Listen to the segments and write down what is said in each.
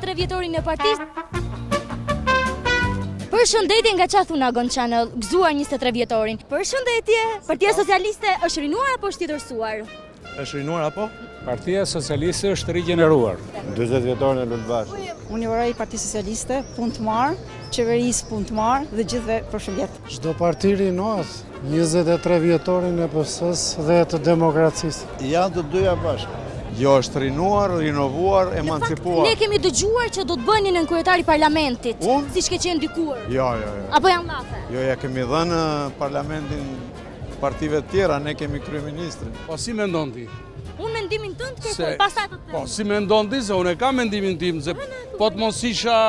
23 vjetorin e partisë. Përshëndetje nga Qathuna Gon Channel, gëzuar 23 vjetorin. Përshëndetje, Partia Socialiste është rinuar apo është tjetërsuar? Është rinuar apo? Partia Socialiste është rigjeneruar. 40 vjetorin e Lulbash. Unë uroj Partia Socialiste punë të marë, qeverisë punë të marë dhe gjithëve përshëndet. Çdo parti rinohet, 23 vjetorin e PS-s dhe të demokracisë. Janë të dyja bashkë. Jo, është rinuar, rinovuar, emancipuar. Ne kemi dëgjuar që do të bënin në kryetari parlamentit, siç ke qenë dikur. Jo. Apo janë lafe? Jo, ja kemi dhënë parlamentin partive të tjera, ne kemi kryeministrin. Po si mendon ti? Unë mendimin tënd kërkoj, pastaj të them. Po si mendon ti, se unë e kam mendimin tim, se po të mos isha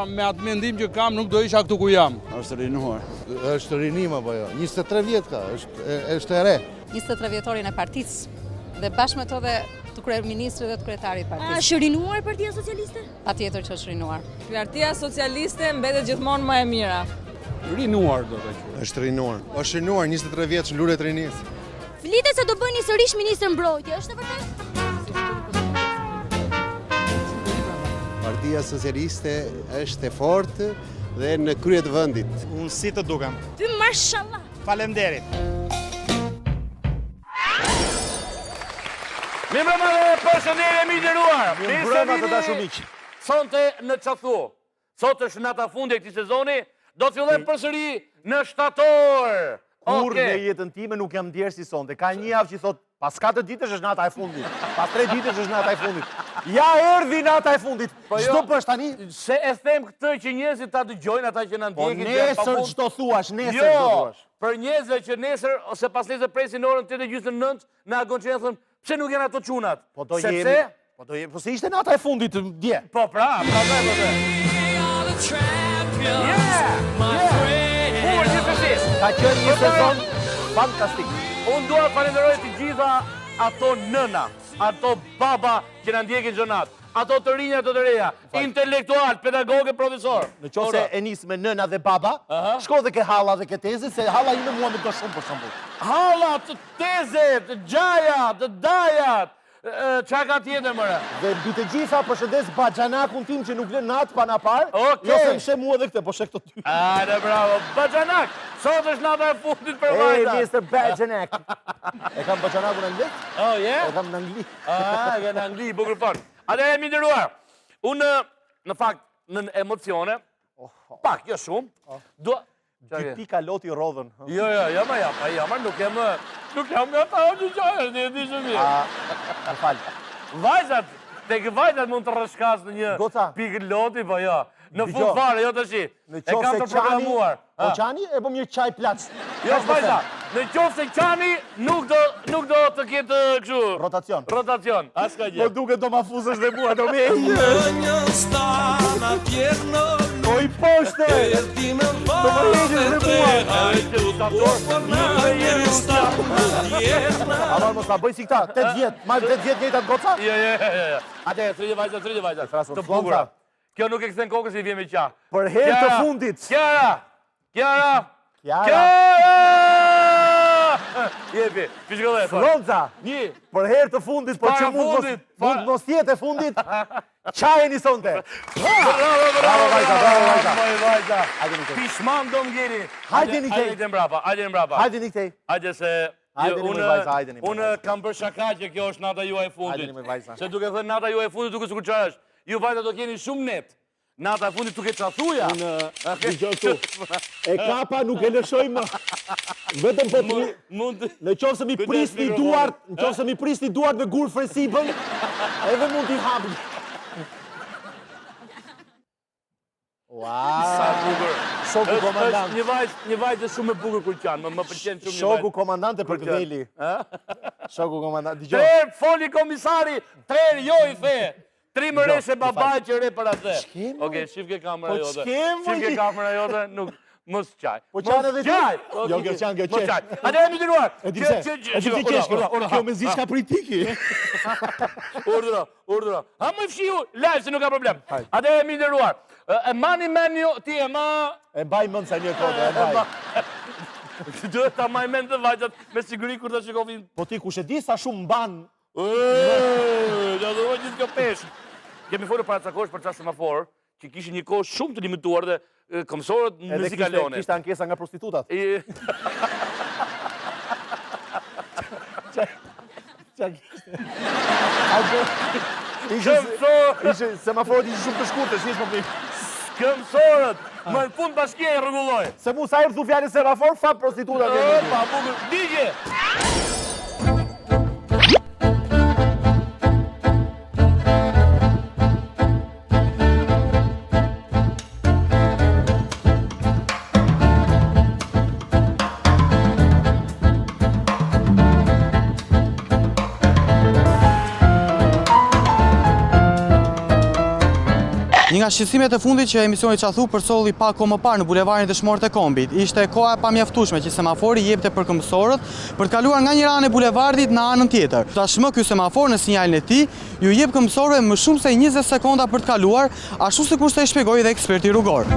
me atë mendim që kam, nuk do isha këtu ku jam. Është rinuar. Është rinim apo jo? 23 vjet ka, është e re. 23 vjetorin e partisë dhe bashkë me to dhe të kryeministrit dhe të kryetarit të partisë. Është rinuar Partia Socialiste? Patjetër që është rinuar. Partia Socialiste mbetet gjithmonë më e mira. Rinuar do të quaj. Është rinuar. Është rinuar 23 vjet në lulet rinisë. Flitet se do bëni sërish ministër mbrojtje, është e vërtetë? Partia Socialiste është e fortë dhe në krye të vendit. Unë si të dukem. Ty mashallah. Faleminderit. Mi mbrëma dhe përshëndetje mi nderuar. Mi mbrëma të dashumiq. Sonte në Qathu. Sot është nata fundi e këtij sezoni, do të fillojmë përsëri në shtator. Kur në jetën time nuk jam ndjerë si sonte. Ka një javë që thot, pas 4 ditësh është nata e fundit. Pas 3 ditësh është nata e fundit. Ja erdhi nata e fundit. Çdo pësh tani. Se e them këtë që njerëzit ta dëgjojnë ata që na ndjekin. Po nesër çdo thuash, nesër çdo thuash. Për njerëzve që nesër ose pas nesër presin orën 8:29 në Agon Channel thonë, pse nuk janë ato çunat? Po do jemi. Po se ishte nata e fundit dje. Po pra. Ka qenë një sezon fantastik. Unë dua të falenderoj të gjitha ato nëna, ato baba që na ndjekin xhonat, ato të rinja, ato të reja, intelektual, pedagogë, profesor. Në qoftë se e nis me nëna dhe baba, shko dhe ke halla dhe ke teze, se halla ime mua më do shumë për shembull. Halla, të teze, të gjaja, të dajat. Qa ka tjetër mëre? Dhe mbi të gjitha përshëndes Baxhanakun tim që nuk lën natë pa na parë. Jo se më sheh mua edhe këtë, po sheh këto dy. Ajde, bravo. Baxhanak, sot është nata e fundit për vajta. Hey, Mr. Baxhanak. E kam Baxhanakun në anglisht? Oh, yeah? E kam në anglisht. E në anglisht, bukur fort. Ate e mi nderuar. Unë, në fakt, në emocione, pak, jo shumë, Dy pika loti rodhën. Jo, nuk jam nga ta o që qajë, një di që një. Më falë. Vajzat, tek vajzat mund të rëshkas në një pikë loti, po jo. Në fund fare, jo të shi. E kam të programuar. Po qani e bëm një qaj plats. Jo, vajza, në qofë se qani nuk do të ketë këshu. Rotacion. Rotacion, as ka gjë. Po duke do ma fuzësh dhe mua, do me e një stana tjerno. O i poshte! Do ma heqës dhe mua. Amar mos ta bëj si këta, 8 vjetë. Ma 8 vjetë njëjtat goca? Jo. Ate, thryje vajza. Të bukura. Kjo nuk e këthen kokës i vjen me qa. Për herë të fundit. Kiara! Jepi, pishkollet. Flonca, për herë të fundit, për që mund mos tjetë e fundit, qaj e një sonte. Bravo, vajza. Pishman do më gjeri. Hajde një kej. Hajde një kej. Hajde se... Unë kam bërë shaka që kjo është nata juaj e fundit. Se duke thënë nata juaj e fundit, duke së kur është. Ju vajta do keni shumë net. Nata e fundit duke qathuja. E kapa nuk e lëshoj më. Vetëm po të... Në qofë se mi prisni duart me gurë fresibën, edhe mund t'i hapë. Sa bukur. Shoku komandant. Një vajzë shumë e bukur kur qanë, më pëlqen shumë një vajzë. Shoku komandante për këdheli. Shoku komandant. Trer, foli komisari, trer, jo i the. 3 mëreshe babaj që re për atë. Oke, shifke kamera jote. Shifke kamera jote, nuk... Mos qaj. Po qanë edhe ti? Jo, kjo qanë, kjo qesh. Ate e mi të nuar. E di se, kjo me zishka politiki. Urdhëro. Ha më fshiu, live se nuk ka problem. Ate e mi të nuar. E mani menu, ti e ma... E mbaj mënd sa një kode, e mbaj. Duhet ta maj mend të vajzat me siguri kur të shikofin. Po ti kush e di sa shumë mban. Ja do vë gjithë kjo peshë. kemi folur para ca kohësh për çast semafor, që kishin një kohë shumë të limituar dhe këmësorët muzikalone. Edhe kishte ankesa nga prostitutat. Qa kishte? Ishe semaforët ishe shumë të shkurtë, si ishë më bëjmë. Këmësorët, më në fund bashkia e rregulloj. Se mu sa herë thu fjallin semafor, fat prostitutat. Pa, bukur, digje! Një nga shqetësimet e fundit që emisioni Çathu përsolli pak kohë më parë në bulevardin Dëshmorët e Kombit, ishte koha e pamjaftueshme që semafori jepte për këmbësorët për të kaluar nga një anë e bulevardit në anën tjetër. Tashmë ky semafor në sinjalin e tij ju jep këmbësorëve më shumë se 20 sekonda për të kaluar, ashtu sikur se e shpjegoi dhe eksperti rrugor.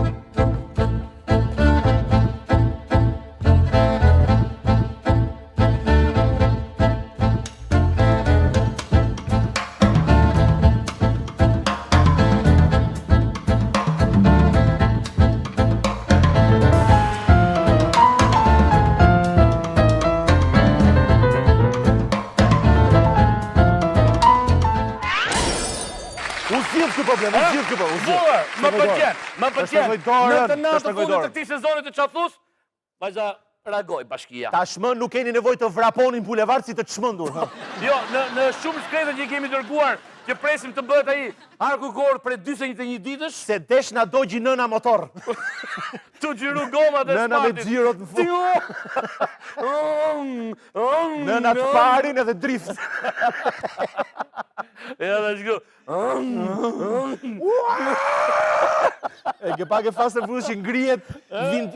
Më pëlqen. Në të natë fundit të këtij sezoni të Çathus, vajza reagoi bashkia. Tashmë nuk keni nevojë të vraponin bulevard si të çmendur. Jo, në shumë shkretët që i kemi dërguar, që presim të bëhet ai arku gord për 41 ditësh, se desh na dogji nëna motor. Tu xhiru gomat e spartit. Nëna me xhirot në fund. Nëna të parin edhe drift. Ja dhe shku. E ke pak e fast and furious që ngrihet,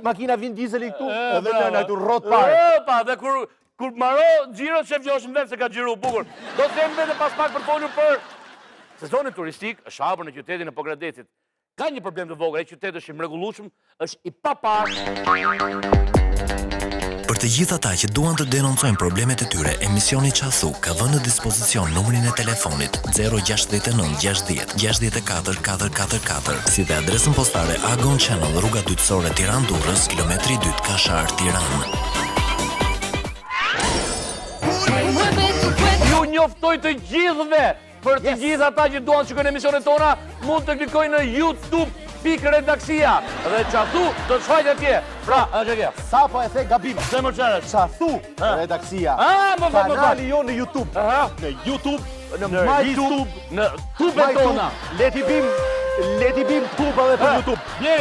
makina vin dieseli këtu, edhe nëna këtu rrot parë. Pa, dhe kur maro xhirot shef që është në vend se ka xhiru bukur. Do të them vetë pas pak për folur për sezonin turistik, është hapur në qytetin e Pogradecit. Ka një problem të vogël, ai qytet është i mrekullueshëm, është i paparë. Për të gjithë ata që duan të denoncojnë problemet e tyre, emisioni Çathu ka vënë në dispozicion numrin e telefonit 069 60 64 444, si dhe adresën postare Agon Channel, rruga Dytësore Tiranë-Durrës, kilometri 2 Kashar, Tiranë. Ju njoftoj të gjithëve, për të gjithë ata që duan të shikojnë emisionet tona, mund të klikojnë në YouTube.redaksia dhe Çathu do të shfaqet atje. Pra, është kjo. Sa po e the gabim. Se më çfarë? Çathu redaksia. Kanali jo në YouTube. Në YouTube, në YouTube, në tube tona. Le ti bim tube edhe për YouTube. Bje.